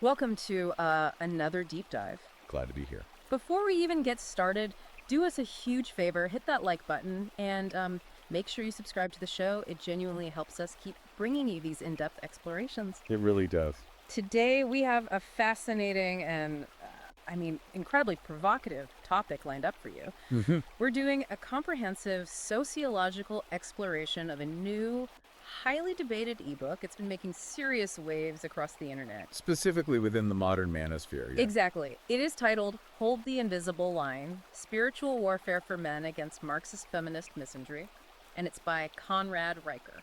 Welcome to another deep dive. Glad to be here. Before we even get started, do us a huge favor, hit that like button, and make sure you subscribe to the show. It genuinely helps us keep bringing you these in-depth explorations. It really does. Today we have a fascinating and, incredibly provocative topic lined up for you. We're doing a comprehensive sociological exploration of a new, highly debated ebook. It's been making serious waves across the internet. Specifically within the modern manosphere. Yeah. Exactly. It is titled Hold the Invisible Line, Spiritual Warfare for Men Against Marxist Feminist Misandry, and it's by Conrad Riker.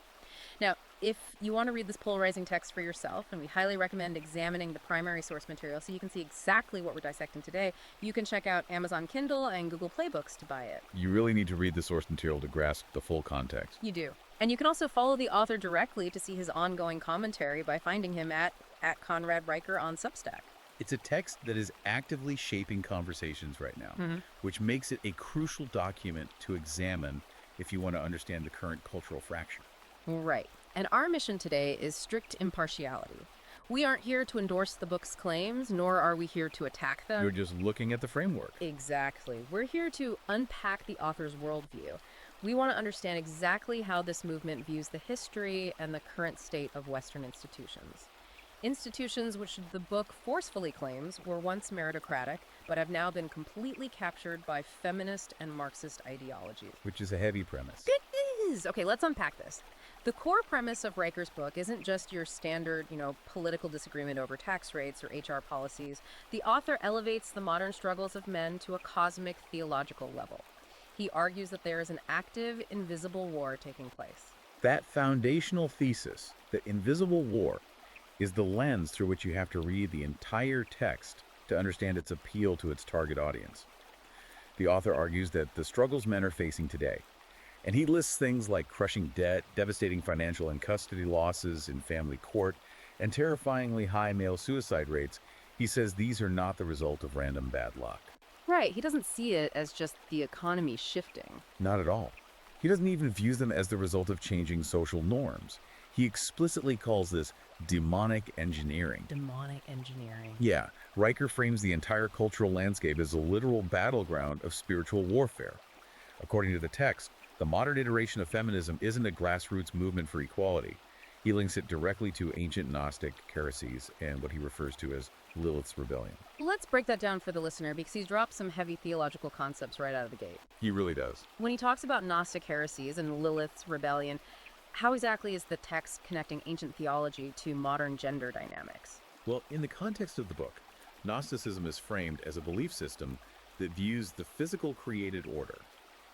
Now, if you want to read this polarizing text for yourself, and we highly recommend examining the primary source material so you can see exactly what we're dissecting today, you can check out Amazon Kindle and Google Play Books to buy it. You really need to read the source material to grasp the full context. You do. And you can also follow the author directly to see his ongoing commentary by finding him at Conrad Riker on Substack. It's a text that is actively shaping conversations right now, which makes it a crucial document to examine if you want to understand the current cultural fracture. Right. And our mission today is strict impartiality. We aren't here to endorse the book's claims, nor are we here to attack them. You're just looking at the framework. Exactly. We're here to unpack the author's worldview. We want to understand exactly how this movement views the history and the current state of Western institutions. Institutions which the book forcefully claims were once meritocratic, but have now been completely captured by feminist and Marxist ideologies. Which is a heavy premise. It is! Okay, let's unpack this. The core premise of Riker's book isn't just your standard, political disagreement over tax rates or HR policies. The author elevates the modern struggles of men to a cosmic theological level. He argues that there is an active, invisible war taking place. That foundational thesis, the invisible war, is the lens through which you have to read the entire text to understand its appeal to its target audience. The author argues that the struggles men are facing today, and he lists things like crushing debt, devastating financial and custody losses in family court, and terrifyingly high male suicide rates. He says these are not the result of random bad luck. Right, he doesn't see it as just the economy shifting. Not at all. He doesn't even view them as the result of changing social norms. He explicitly calls this demonic engineering. Demonic engineering. Yeah, Riker frames the entire cultural landscape as a literal battleground of spiritual warfare. According to the text, the modern iteration of feminism isn't a grassroots movement for equality. He links it directly to ancient Gnostic heresies and what he refers to as Lilith's rebellion. Let's break that down for the listener because he's dropped some heavy theological concepts right out of the gate. He really does. When he talks about Gnostic heresies and Lilith's rebellion, how exactly is the text connecting ancient theology to modern gender dynamics? Well, in the context of the book, Gnosticism is framed as a belief system that views the physical created order,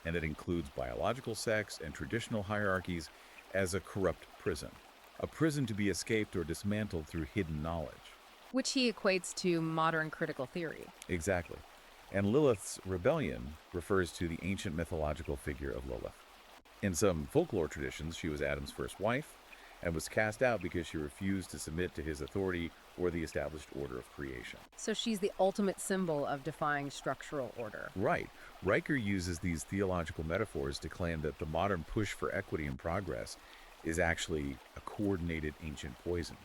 and that includes biological sex and traditional hierarchies, as a corrupt prison. A prison to be escaped or dismantled through hidden knowledge. Which he equates to modern critical theory. Exactly. And Lilith's rebellion refers to the ancient mythological figure of Lilith. In some folklore traditions, she was Adam's first wife and was cast out because she refused to submit to his authority or the established order of creation. So she's the ultimate symbol of defying structural order. Right. Riker uses these theological metaphors to claim that the modern push for equity and progress is actually a coordinated ancient poison.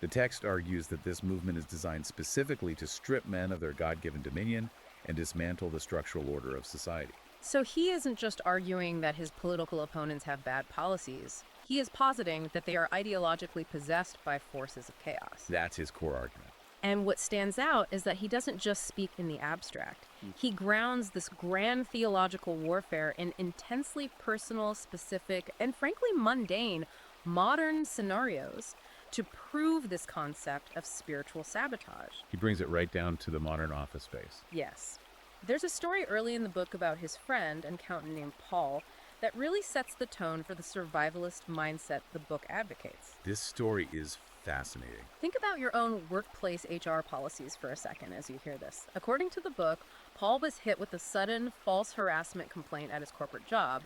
The text argues that this movement is designed specifically to strip men of their God-given dominion and dismantle the structural order of society. So he isn't just arguing that his political opponents have bad policies. He is positing that they are ideologically possessed by forces of chaos. That's his core argument. And what stands out is that he doesn't just speak in the abstract. He grounds this grand theological warfare in intensely personal, specific, and frankly mundane, modern scenarios to prove this concept of spiritual sabotage. He brings it right down to the modern office space. Yes. There's a story early in the book about his friend, an accountant named Paul, that really sets the tone for the survivalist mindset the book advocates. This story is fascinating. Think about your own workplace HR policies for a second as you hear this. According to the book, Paul was hit with a sudden false harassment complaint at his corporate job.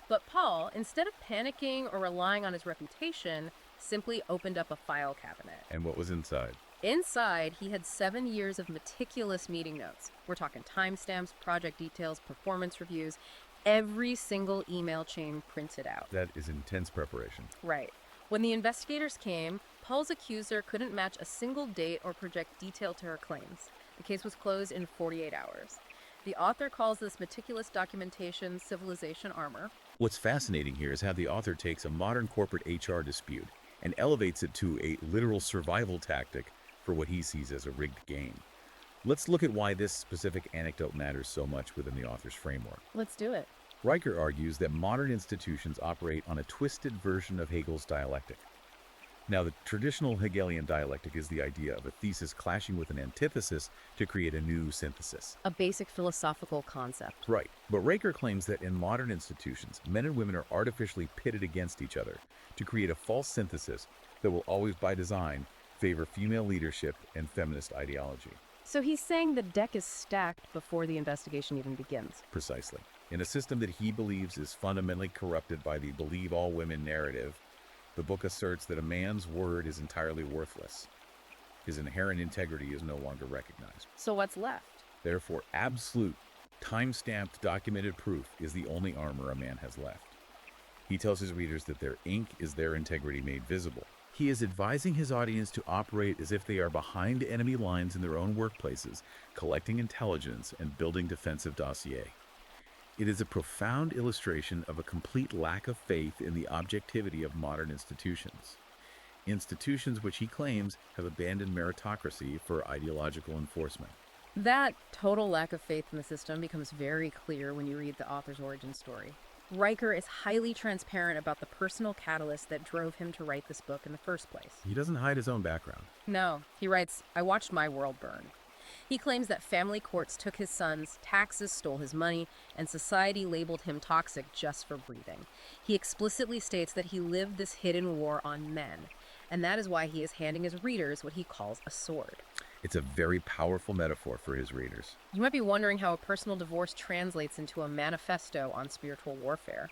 But Paul, instead of panicking or relying on his reputation, simply opened up a file cabinet. And what was inside? Inside, he had 7 years of meticulous meeting notes. We're talking timestamps, project details, performance reviews, every single email chain printed out. That is intense preparation. Right. When the investigators came, Paul's accuser couldn't match a single date or project detail to her claims. The case was closed in 48 hours. The author calls this meticulous documentation civilization armor. What's fascinating here is how the author takes a modern corporate HR dispute and elevates it to a literal survival tactic for what he sees as a rigged game. Let's look at why this specific anecdote matters so much within the author's framework. Let's do it. Riker argues that modern institutions operate on a twisted version of Hegel's dialectic. Now, the traditional Hegelian dialectic is the idea of a thesis clashing with an antithesis to create a new synthesis. A basic philosophical concept. Right. But Riker claims that in modern institutions, men and women are artificially pitted against each other to create a false synthesis that will always, by design, favor female leadership and feminist ideology. So he's saying the deck is stacked before the investigation even begins. Precisely. In a system that he believes is fundamentally corrupted by the believe all women narrative, the book asserts that a man's word is entirely worthless. His inherent integrity is no longer recognized. So what's left? Therefore, absolute, time-stamped, documented proof is the only armor a man has left. He tells his readers that their ink is their integrity made visible. He is advising his audience to operate as if they are behind enemy lines in their own workplaces, collecting intelligence and building defensive dossier. It is a profound illustration of a complete lack of faith in the objectivity of modern institutions. Institutions which he claims have abandoned meritocracy for ideological enforcement. That total lack of faith in the system becomes very clear when you read the author's origin story. Riker is highly transparent about the personal catalyst that drove him to write this book in the first place. He doesn't hide his own background. No, he writes, "I watched my world burn." He claims that family courts took his sons, taxes stole his money, and society labeled him toxic just for breathing. He explicitly states that he lived this hidden war on men, and that is why he is handing his readers what he calls a sword. It's a very powerful metaphor for his readers. You might be wondering how a personal divorce translates into a manifesto on spiritual warfare.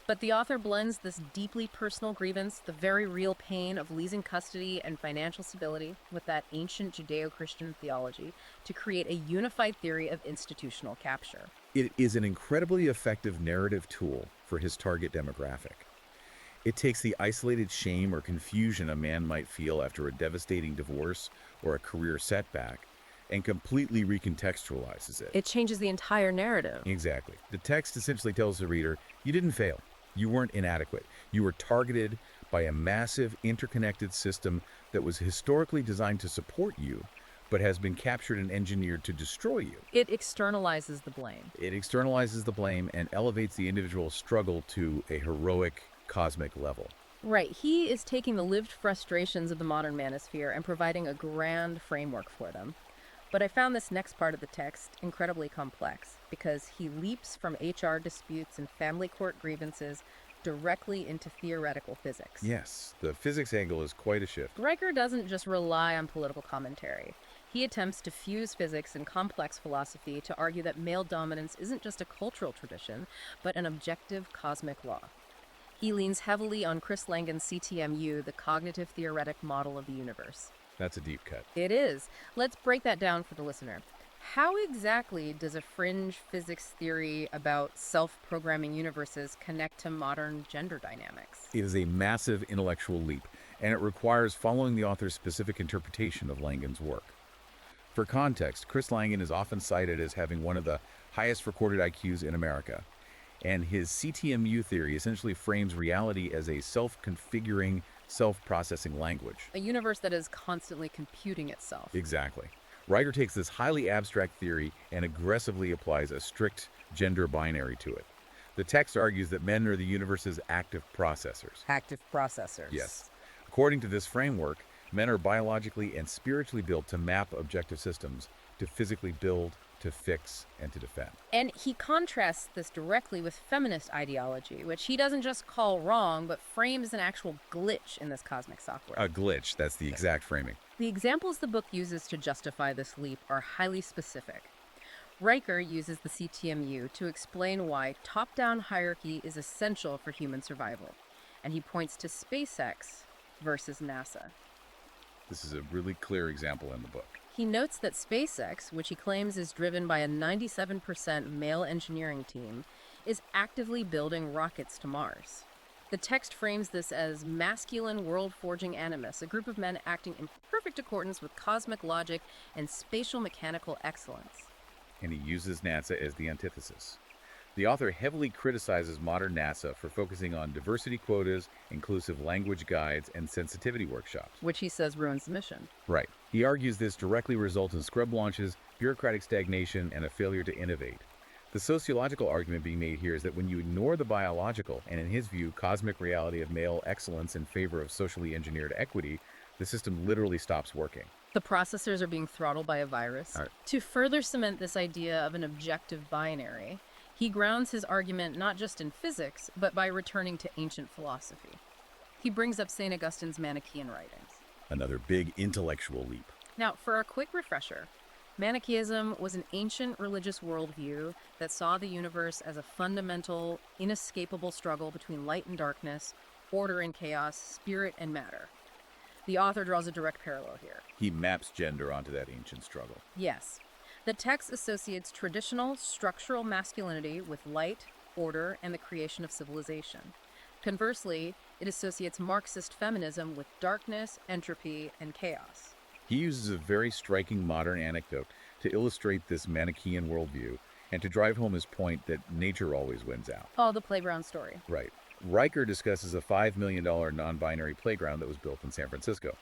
But the author blends this deeply personal grievance, the very real pain of losing custody and financial stability, with that ancient Judeo-Christian theology to create a unified theory of institutional capture. It is an incredibly effective narrative tool for his target demographic. It takes the isolated shame or confusion a man might feel after a devastating divorce or a career setback and completely recontextualizes it. It changes the entire narrative. Exactly. The text essentially tells the reader, you didn't fail. You weren't inadequate. You were targeted by a massive, interconnected system that was historically designed to support you, but has been captured and engineered to destroy you. It externalizes the blame. It externalizes the blame and elevates the individual's struggle to a heroic, cosmic level. Right. He is taking the lived frustrations of the modern manosphere and providing a grand framework for them. But I found this next part of the text incredibly complex because he leaps from HR disputes and family court grievances directly into theoretical physics. Yes, the physics angle is quite a shift. Riker doesn't just rely on political commentary. He attempts to fuse physics and complex philosophy to argue that male dominance isn't just a cultural tradition, but an objective cosmic law. He leans heavily on Chris Langan's CTMU, the cognitive theoretic model of the universe. That's a deep cut. It is. Let's break that down for the listener. How exactly does a fringe physics theory about self-programming universes connect to modern gender dynamics? It is a massive intellectual leap, and it requires following the author's specific interpretation of Langan's work. For context, Chris Langan is often cited as having one of the highest recorded IQs in America, and his CTMU theory essentially frames reality as a self-configuring, self-processing language. A universe that is constantly computing itself. Exactly. Riker takes this highly abstract theory and aggressively applies a strict gender binary to it. The text argues that men are the universe's active processors. Active processors. Yes. According to this framework, men are biologically and spiritually built to map objective systems, to physically build, to fix, and to defend. And he contrasts this directly with feminist ideology, which he doesn't just call wrong, but frames an actual glitch in this cosmic software. A glitch, that's the exact framing. The examples the book uses to justify this leap are highly specific. Riker uses the CTMU to explain why top-down hierarchy is essential for human survival, and he points to SpaceX versus NASA. This is a really clear example in the book. He notes that SpaceX, which he claims is driven by a 97% male engineering team, is actively building rockets to Mars. The text frames this as masculine world-forging animus, a group of men acting in perfect accordance with cosmic logic and spatial mechanical excellence. And he uses NASA as the antithesis. The author heavily criticizes modern NASA for focusing on diversity quotas, inclusive language guides, and sensitivity workshops. Which he says ruins the mission. Right. He argues this directly results in scrub launches, bureaucratic stagnation, and a failure to innovate. The sociological argument being made here is that when you ignore the biological, and in his view, cosmic reality of male excellence in favor of socially engineered equity, the system literally stops working. The processors are being throttled by a virus. Right. To further cement this idea of an objective binary, he grounds his argument not just in physics, but by returning to ancient philosophy. He brings up St. Augustine's Manichaean writings. Another big intellectual leap. Now, for a quick refresher, Manichaeism was an ancient religious worldview that saw the universe as a fundamental, inescapable struggle between light and darkness, order and chaos, spirit and matter. The author draws a direct parallel here. He maps gender onto that ancient struggle. Yes. The text associates traditional structural masculinity with light, order, and the creation of civilization. Conversely, it associates Marxist feminism with darkness, entropy, and chaos. He uses a very striking modern anecdote to illustrate this Manichaean worldview and to drive home his point that nature always wins out. Oh, the playground story. Right. Riker discusses a $5 million non-binary playground that was built in San Francisco.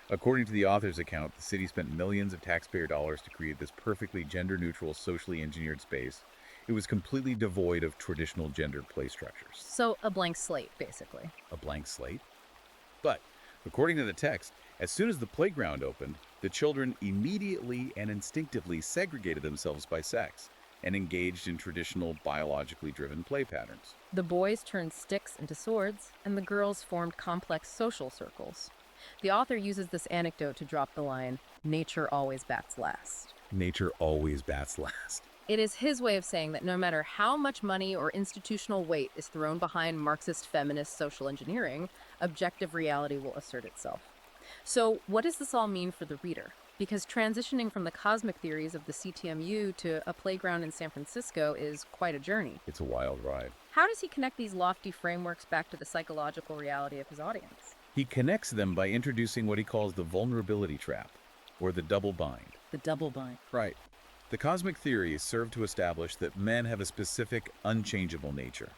According to the author's account, the city spent millions of taxpayer dollars to create this perfectly gender-neutral, socially engineered space. It was completely devoid of traditional gendered play structures. So, a blank slate, basically. A blank slate? But, according to the text, as soon as the playground opened, the children immediately and instinctively segregated themselves by sex and engaged in traditional biologically driven play patterns. The boys turned sticks into swords, and the girls formed complex social circles. The author uses this anecdote to drop the line, "Nature always bats last." Nature always bats last. It is his way of saying that no matter how much money or institutional weight is thrown behind Marxist feminist social engineering, objective reality will assert itself. So what does this all mean for the reader? Because transitioning from the cosmic theories of the CTMU to a playground in San Francisco is quite a journey. It's a wild ride. How does he connect these lofty frameworks back to the psychological reality of his audience? He connects them by introducing what he calls the vulnerability trap, or the double bind. The double bind. Right. The cosmic theories serve to establish that men have a specific, unchangeable nature.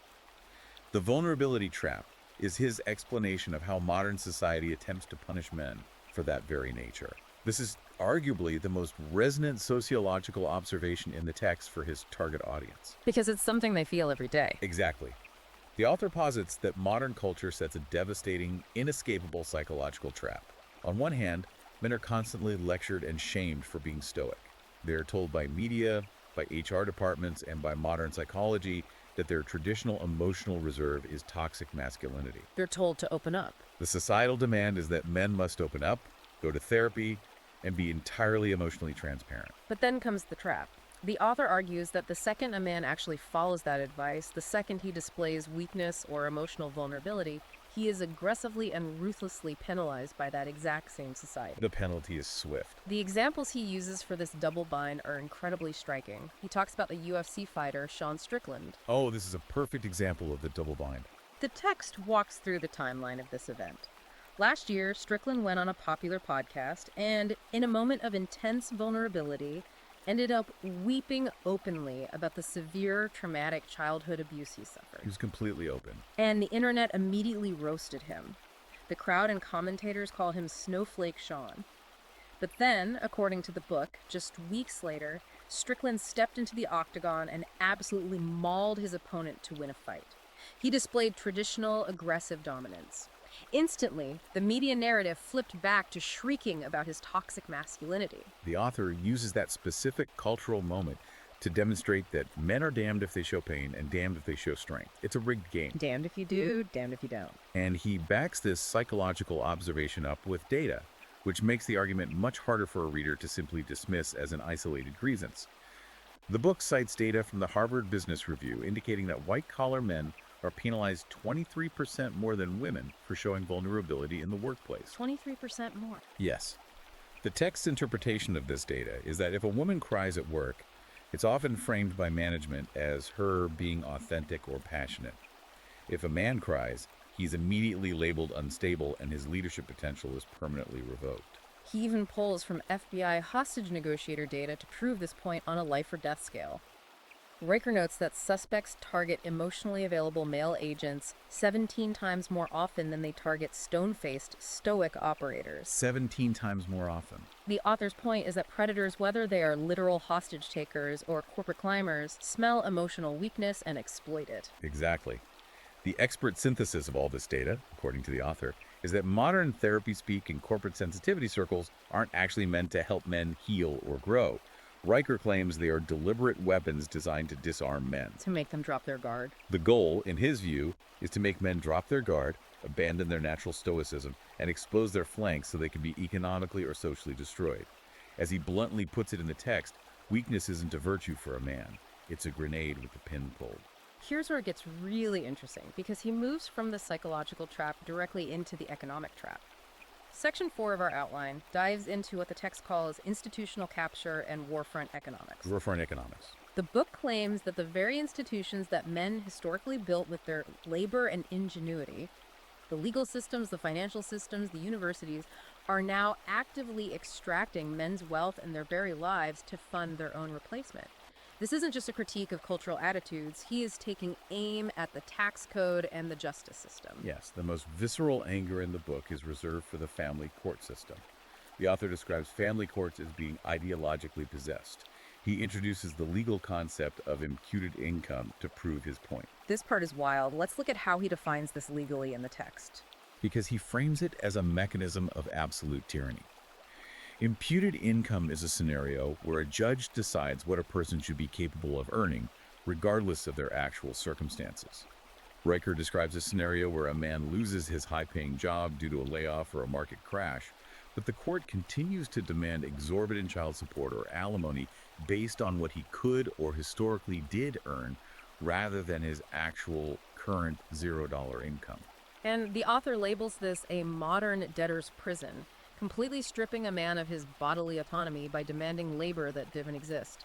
The vulnerability trap is his explanation of how modern society attempts to punish men for that very nature. This is arguably the most resonant sociological observation in the text for his target audience. Because it's something they feel every day. Exactly. The author posits that modern culture sets a devastating, inescapable psychological trap. On one hand, men are constantly lectured and shamed for being stoic. They are told by media, by HR departments, and by modern psychology that their traditional emotional reserve is toxic masculinity. They're told to open up. The societal demand is that men must open up, go to therapy, and be entirely emotionally transparent. But then comes the trap. The author argues that the second a man actually follows that advice, the second he displays weakness or emotional vulnerability, he is aggressively and ruthlessly penalized by that exact same society. The penalty is swift. The examples he uses for this double bind are incredibly striking. He talks about the UFC fighter Sean Strickland. Oh, this is a perfect example of the double bind. The text walks through the timeline of this event. Last year, Strickland went on a popular podcast and, in a moment of intense vulnerability, ended up weeping openly about the severe traumatic childhood abuse he suffered. He was completely open. And the internet immediately roasted him. The crowd and commentators call him Snowflake Sean. But then, according to the book, just weeks later, Strickland stepped into the octagon and absolutely mauled his opponent to win a fight. He displayed traditional aggressive dominance. Instantly, the media narrative flipped back to shrieking about his toxic masculinity. The author uses that specific cultural moment to demonstrate that men are damned if they show pain and damned if they show strength. It's a rigged game. Damned if you do, damned if you don't. And he backs this psychological observation up with data, which makes the argument much harder for a reader to simply dismiss as an isolated grievance. The book cites data from the Harvard Business Review indicating that white-collar men are penalized 23% more than women for showing vulnerability in the workplace. 23% more. Yes. The text's interpretation of this data is that if a woman cries at work, it's often framed by management as her being authentic or passionate. If a man cries, he's immediately labeled unstable and his leadership potential is permanently revoked. He even pulls from FBI hostage negotiator data to prove this point on a life-or-death scale. Riker notes that suspects target emotionally available male agents 17 times more often than they target stone-faced, stoic operators. 17 times more often. The author's point is that predators, whether they are literal hostage takers or corporate climbers, smell emotional weakness and exploit it. Exactly. The expert synthesis of all this data, according to the author, is that modern therapy speak and corporate sensitivity circles aren't actually meant to help men heal or grow. Riker claims they are deliberate weapons designed to disarm men. To make them drop their guard. The goal, in his view, is to make men drop their guard, abandon their natural stoicism, and expose their flanks so they can be economically or socially destroyed. As he bluntly puts it in the text, weakness isn't a virtue for a man. It's a grenade with the pin pulled. Here's where it gets really interesting, because he moves from the psychological trap directly into the economic trap. Section 4 of our outline dives into what the text calls institutional capture and warfront economics. Warfront economics. The book claims that the very institutions that men historically built with their labor and ingenuity, the legal systems, the financial systems, the universities, are now actively extracting men's wealth and their very lives to fund their own replacement. This isn't just a critique of cultural attitudes. He is taking aim at the tax code and the justice system. Yes, the most visceral anger in the book is reserved for the family court system. The author describes family courts as being ideologically possessed. He introduces the legal concept of imputed income to prove his point. This part is wild. Let's look at how he defines this legally in the text. Because he frames it as a mechanism of absolute tyranny. Imputed income is a scenario where a judge decides what a person should be capable of earning, regardless of their actual circumstances. Riker describes a scenario where a man loses his high-paying job due to a layoff or a market crash, but the court continues to demand exorbitant child support or alimony based on what he could or historically did earn, rather than his actual current $0 income. And the author labels this a modern debtor's prison, completely stripping a man of his bodily autonomy by demanding labor that didn't exist.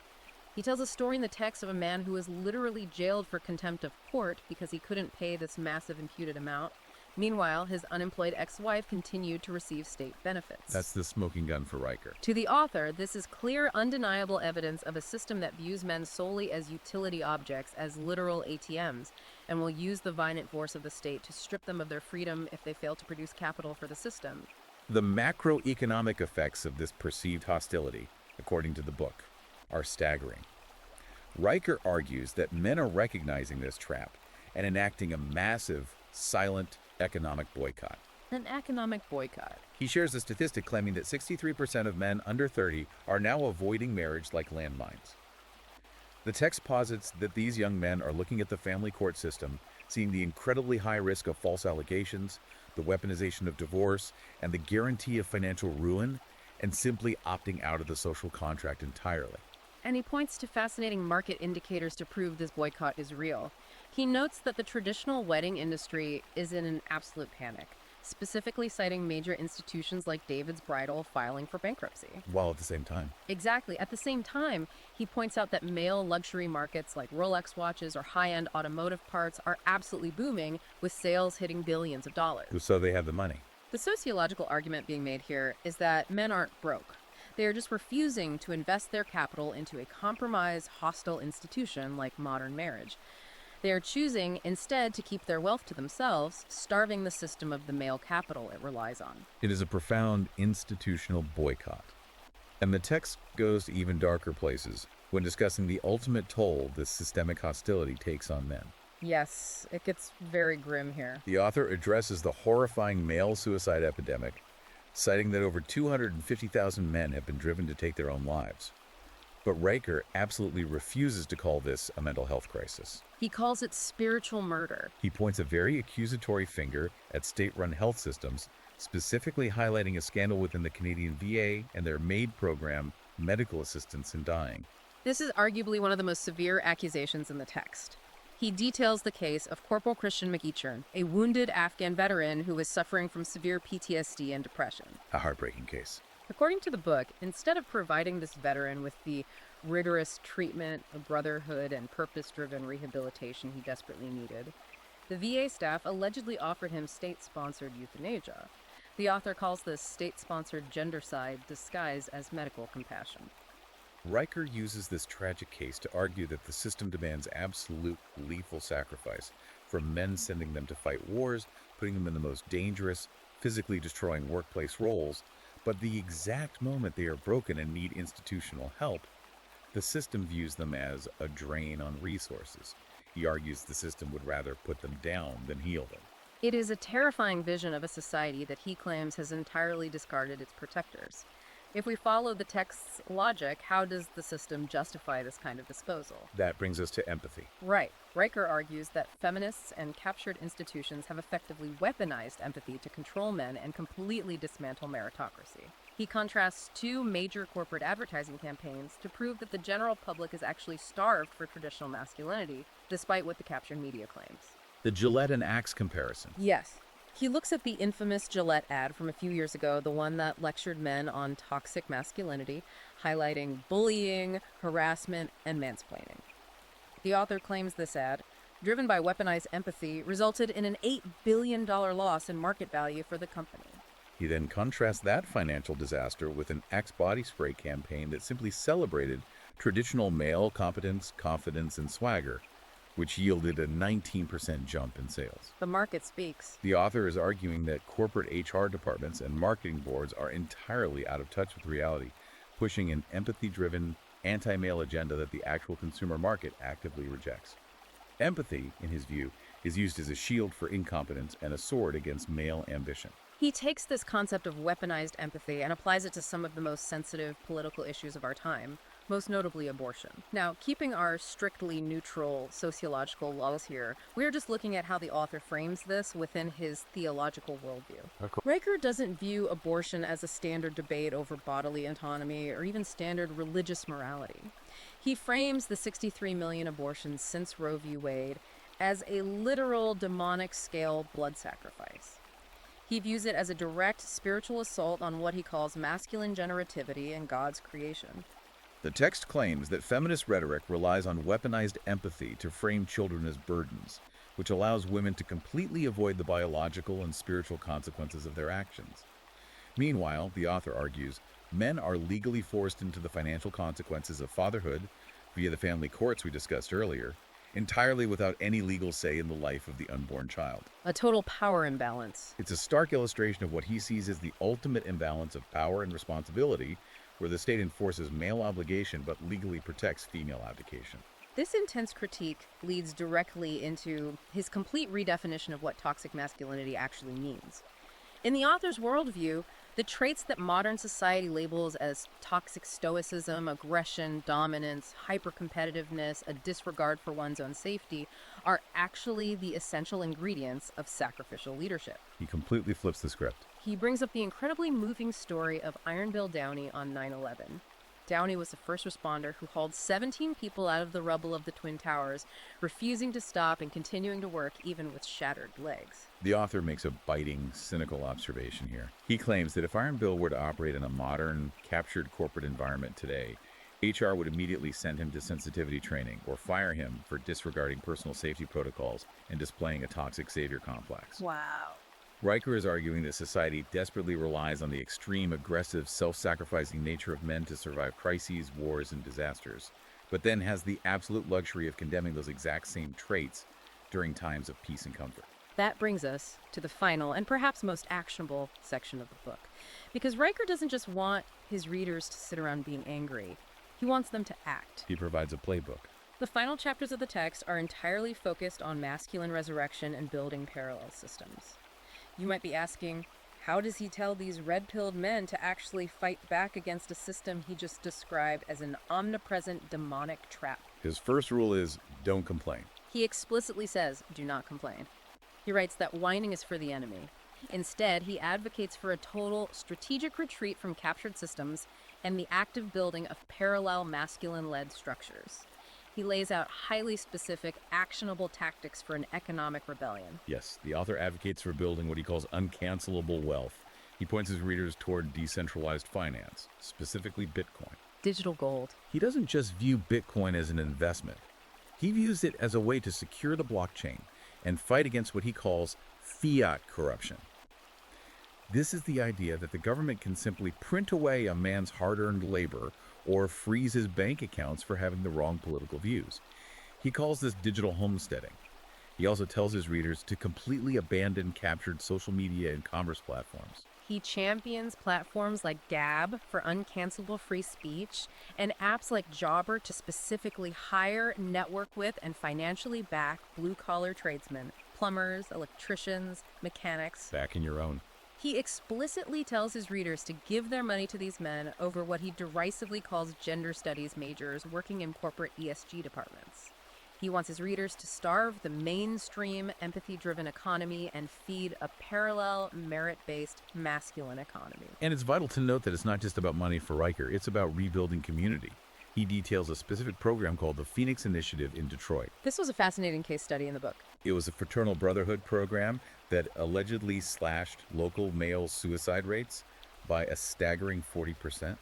He tells a story in the text of a man who was literally jailed for contempt of court because he couldn't pay this massive imputed amount. Meanwhile, his unemployed ex-wife continued to receive state benefits. That's the smoking gun for Riker. To the author, this is clear, undeniable evidence of a system that views men solely as utility objects, as literal ATMs, and will use the violent force of the state to strip them of their freedom if they fail to produce capital for the system. The macroeconomic effects of this perceived hostility, according to the book, are staggering. Riker argues that men are recognizing this trap and enacting a massive, silent economic boycott. An economic boycott. He shares a statistic claiming that 63% of men under 30 are now avoiding marriage like landmines. The text posits that these young men are looking at the family court system, seeing the incredibly high risk of false allegations, the weaponization of divorce, and the guarantee of financial ruin, and simply opting out of the social contract entirely. And he points to fascinating market indicators to prove this boycott is real. He notes that the traditional wedding industry is in an absolute panic, specifically citing major institutions like David's Bridal filing for bankruptcy. While at the same time. Exactly. At the same time, he points out that male luxury markets like Rolex watches or high-end automotive parts are absolutely booming, with sales hitting billions of dollars. So they have the money. The sociological argument being made here is that men aren't broke. They are just refusing to invest their capital into a compromised, hostile institution like modern marriage. They are choosing instead to keep their wealth to themselves, starving the system of the male capital it relies on. It is a profound institutional boycott. And the text goes to even darker places when discussing the ultimate toll this systemic hostility takes on men. Yes, it gets very grim here. The author addresses the horrifying male suicide epidemic, citing that over 250,000 men have been driven to take their own lives. But Riker absolutely refuses to call this a mental health crisis. He calls it spiritual murder. He points a very accusatory finger at state-run health systems, specifically highlighting a scandal within the Canadian VA and their MAID program, Medical Assistance in Dying. This is arguably one of the most severe accusations in the text. He details the case of Corporal Christian McEachern, a wounded Afghan veteran who was suffering from severe PTSD and depression. A heartbreaking case. According to the book, instead of providing this veteran with the rigorous treatment, brotherhood, and purpose-driven rehabilitation he desperately needed, The VA staff allegedly offered him state-sponsored euthanasia. The author calls this state-sponsored gendercide disguised as medical compassion. Riker uses this tragic case to argue that the system demands absolute lethal sacrifice, from men sending them to fight wars, putting them in the most dangerous, physically destroying workplace roles, but the exact moment they are broken and need institutional help, the system views them as a drain on resources. He argues the system would rather put them down than heal them. It is a terrifying vision of a society that he claims has entirely discarded its protectors. If we follow the text's logic, how does the system justify this kind of disposal? That brings us to empathy. Right. Riker argues that feminists and captured institutions have effectively weaponized empathy to control men and completely dismantle meritocracy. He contrasts two major corporate advertising campaigns to prove that the general public is actually starved for traditional masculinity, despite what the captured media claims. The Gillette and Axe comparison. Yes. He looks at the infamous Gillette ad from a few years ago, the one that lectured men on toxic masculinity, highlighting bullying, harassment, and mansplaining. The author claims this ad, driven by weaponized empathy, resulted in an $8 billion loss in market value for the company. He then contrasts that financial disaster with an Axe body spray campaign that simply celebrated traditional male competence, confidence, and swagger, which yielded a 19% jump in sales. The market speaks. The author is arguing that corporate HR departments and marketing boards are entirely out of touch with reality, pushing an empathy-driven, anti-male agenda that the actual consumer market actively rejects. Empathy, in his view, is used as a shield for incompetence and a sword against male ambition. He takes this concept of weaponized empathy and applies it to some of the most sensitive political issues of our time, most notably abortion. Now, keeping our strictly neutral sociological laws here, we are just looking at how the author frames this within his theological worldview. Riker doesn't view abortion as a standard debate over bodily autonomy or even standard religious morality. He frames the 63 million abortions since Roe v. Wade as a literal demonic scale blood sacrifice. He views it as a direct spiritual assault on what he calls masculine generativity and God's creation. The text claims that feminist rhetoric relies on weaponized empathy to frame children as burdens, which allows women to completely avoid the biological and spiritual consequences of their actions. Meanwhile, the author argues, men are legally forced into the financial consequences of fatherhood via the family courts we discussed earlier, entirely without any legal say in the life of the unborn child. A total power imbalance. It's a stark illustration of what he sees as the ultimate imbalance of power and responsibility, where the state enforces male obligation but legally protects female abdication. This intense critique leads directly into his complete redefinition of what toxic masculinity actually means. In the author's worldview, the traits that modern society labels as toxic stoicism, aggression, dominance, hypercompetitiveness, a disregard for one's own safety are actually the essential ingredients of sacrificial leadership. He completely flips the script. He brings up the incredibly moving story of Iron Bill Downey on 9/11. Downey was a first responder who hauled 17 people out of the rubble of the Twin Towers, refusing to stop and continuing to work even with shattered legs. The author makes a biting, cynical observation here. He claims that if Iron Bill were to operate in a modern, captured corporate environment today, HR would immediately send him to sensitivity training or fire him for disregarding personal safety protocols and displaying a toxic savior complex. Wow. Riker is arguing that society desperately relies on the extreme, aggressive, self-sacrificing nature of men to survive crises, wars, and disasters, but then has the absolute luxury of condemning those exact same traits during times of peace and comfort. That brings us to the final and perhaps most actionable section of the book. Because Riker doesn't just want his readers to sit around being angry. He wants them to act. He provides a playbook. The final chapters of the text are entirely focused on masculine resurrection and building parallel systems. You might be asking, how does he tell these red-pilled men to actually fight back against a system he just described as an omnipresent demonic trap? His first rule is, don't complain. He explicitly says, do not complain. He writes that whining is for the enemy. Instead, he advocates for a total strategic retreat from captured systems and the active building of parallel masculine-led structures. He lays out highly specific, actionable tactics for an economic rebellion. Yes, the author advocates for building what he calls uncancelable wealth. He points his readers toward decentralized finance, specifically Bitcoin. Digital gold. He doesn't just view Bitcoin as an investment. He views it as a way to secure the blockchain, and fight against what he calls fiat corruption. This is the idea that the government can simply print away a man's hard-earned labor or freeze his bank accounts for having the wrong political views. He calls this digital homesteading. He also tells his readers to completely abandon captured social media and commerce platforms. He champions platforms like Gab for uncancelable free speech and apps like Jobber to specifically hire, network with, and financially back blue-collar tradesmen, plumbers, electricians, mechanics. Back in your own. He explicitly tells his readers to give their money to these men over what he derisively calls gender studies majors working in corporate ESG departments. He wants his readers to starve the mainstream empathy-driven economy and feed a parallel, merit-based masculine economy. And it's vital to note that it's not just about money for Riker, it's about rebuilding community. He details a specific program called the Phoenix Initiative in Detroit. This was a fascinating case study in the book. It was a fraternal brotherhood program that allegedly slashed local male suicide rates by a staggering 40%.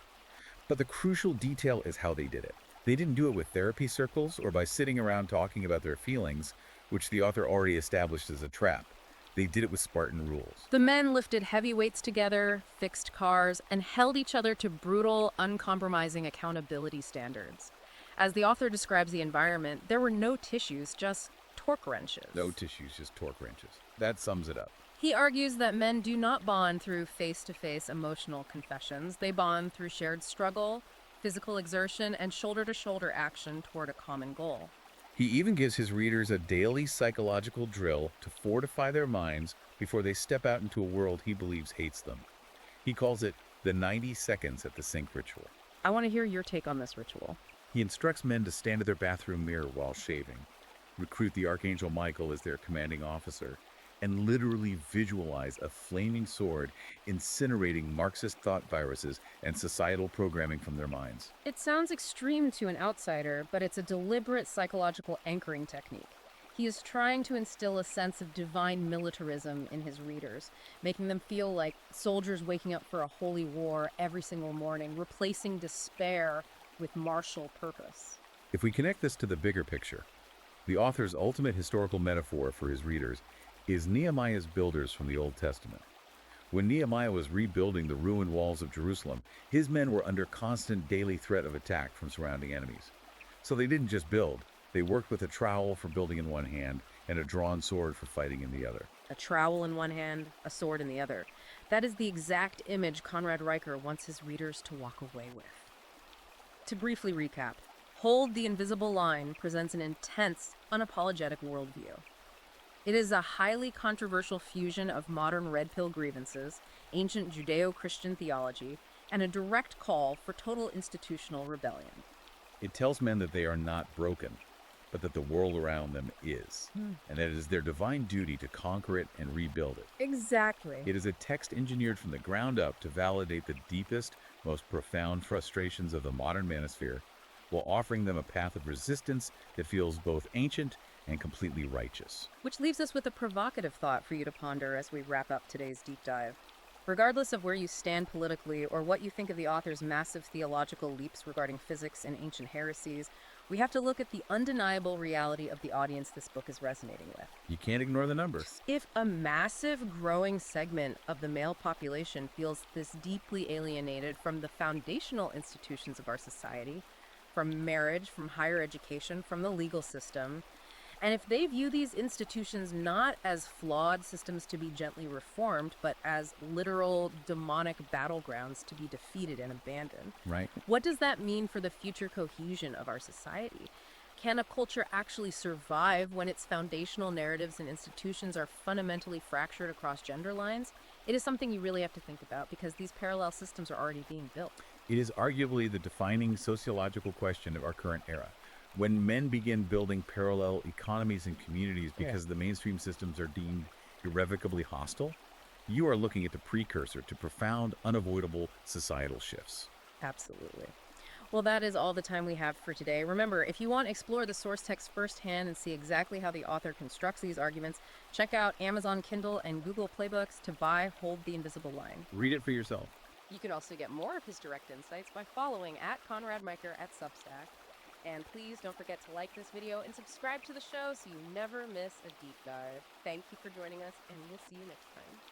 But the crucial detail is how they did it. They didn't do it with therapy circles or by sitting around talking about their feelings, which the author already established as a trap. They did it with Spartan rules. The men lifted heavy weights together, fixed cars, and held each other to brutal, uncompromising accountability standards. As the author describes the environment, there were no tissues, just torque wrenches. No tissues, just torque wrenches. That sums it up. He argues that men do not bond through face-to-face emotional confessions. They bond through shared struggle, physical exertion, and shoulder-to-shoulder action toward a common goal. He even gives his readers a daily psychological drill to fortify their minds before they step out into a world he believes hates them. He calls it the 90 seconds at the sink ritual. I want to hear your take on this ritual. He instructs men to stand at their bathroom mirror while shaving, recruit the Archangel Michael as their commanding officer, and literally visualize a flaming sword incinerating Marxist thought viruses and societal programming from their minds. It sounds extreme to an outsider, but it's a deliberate psychological anchoring technique. He is trying to instill a sense of divine militarism in his readers, making them feel like soldiers waking up for a holy war every single morning, replacing despair with martial purpose. If we connect this to the bigger picture, the author's ultimate historical metaphor for his readers is Nehemiah's builders from the Old Testament. When Nehemiah was rebuilding the ruined walls of Jerusalem, his men were under constant daily threat of attack from surrounding enemies. So they didn't just build, they worked with a trowel for building in one hand and a drawn sword for fighting in the other. A trowel in one hand, a sword in the other. That is the exact image Conrad Riker wants his readers to walk away with. To briefly recap, Hold the Invisible Line presents an intense, unapologetic worldview. It is a highly controversial fusion of modern red pill grievances, ancient Judeo-Christian theology, and a direct call for total institutional rebellion. It tells men that they are not broken, but that the world around them is, and that it is their divine duty to conquer it and rebuild it. Exactly. It is a text engineered from the ground up to validate the deepest, most profound frustrations of the modern manosphere, while offering them a path of resistance that feels both ancient and completely righteous. Which leaves us with a provocative thought for you to ponder as we wrap up today's deep dive. Regardless of where you stand politically or what you think of the author's massive theological leaps regarding physics and ancient heresies, we have to look at the undeniable reality of the audience this book is resonating with. You can't ignore the numbers. If a massive growing segment of the male population feels this deeply alienated from the foundational institutions of our society, from marriage, from higher education, from the legal system, and if they view these institutions not as flawed systems to be gently reformed, but as literal demonic battlegrounds to be defeated and abandoned, Right. what does that mean for the future cohesion of our society? Can a culture actually survive when its foundational narratives and institutions are fundamentally fractured across gender lines? It is something you really have to think about because these parallel systems are already being built. It is arguably the defining sociological question of our current era. When men begin building parallel economies and communities because the mainstream systems are deemed irrevocably hostile, you are looking at the precursor to profound, unavoidable societal shifts. Absolutely. Well, that is all the time we have for today. Remember, if you want to explore the source text firsthand and see exactly how the author constructs these arguments, check out Amazon Kindle and Google Playbooks to buy Hold the Invisible Line. Read it for yourself. You can also get more of his direct insights by following @ConradMiker at Substack. And please don't forget to like this video and subscribe to the show so you never miss a deep dive. Thank you for joining us, and we'll see you next time.